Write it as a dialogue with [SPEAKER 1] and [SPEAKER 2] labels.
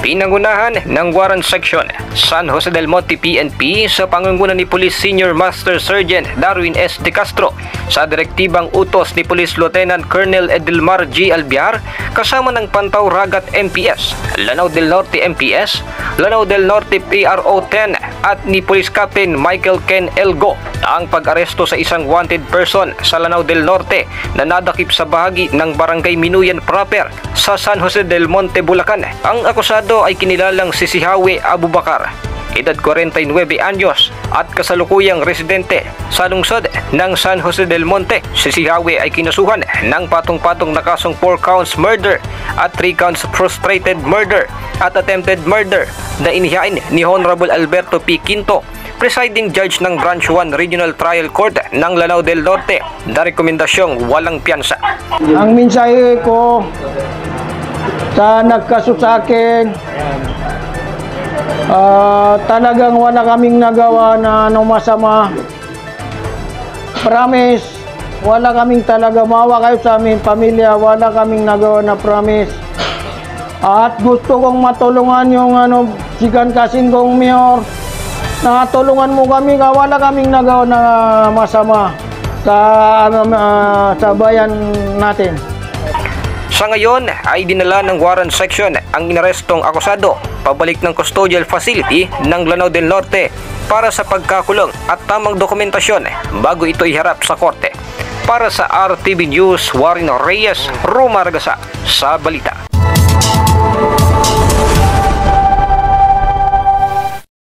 [SPEAKER 1] Pinangunahan ng Warrant Section, San Jose del Monte PNP sa pangunguna ni Police Senior Master Sergeant Darwin S. De Castro sa direktibang utos ni Police Lieutenant Colonel Edelmar G. Albiar kasama ng Pantaw Ragat MPS, Lanao del Norte MPS, Lanao del Norte PRO 10 at ni Police Captain Michael Ken Elgo ang pag-aresto sa isang wanted person sa Lanao del Norte na nadakip sa bahagi ng Barangay Minuyan proper sa San Jose del Monte, Bulacan. Ang akusado ay kinilalang si Sihawe Abubakar, edad 49 anyos at kasalukuyang residente sa lungsod ng San Jose del Monte. Si Sihawe ay kinasuhan ng patong-patong na kasong 4 counts murder at 3 counts frustrated murder at attempted murder na inihain ni Honorable Alberto P. Quinto, presiding judge ng Branch 1 Regional Trial Court ng Lanao del Norte, na rekomendasyong walang piyansa.
[SPEAKER 2] Ang mensahe ko sa nagkaso sa akin, talagang wala kaming nagawa na masama. Promise, wala kaming talaga, maawa kayo sa amin, pamilya, wala kaming nagawa na promise. At gusto kong matulungan yung sikan kasing kong mayor, natulungan mo kami, wala kaming nagawa na masama sa bayan natin.
[SPEAKER 1] Sa ngayon ay dinala ng Warrant Section ang inarestong akusado pabalik ng custodial facility ng Lanao del Norte para sa pagkakulong at tamang dokumentasyon bago ito iharap sa korte. Para sa RTV News, Warren Reyes, Rumaragasa sa balita.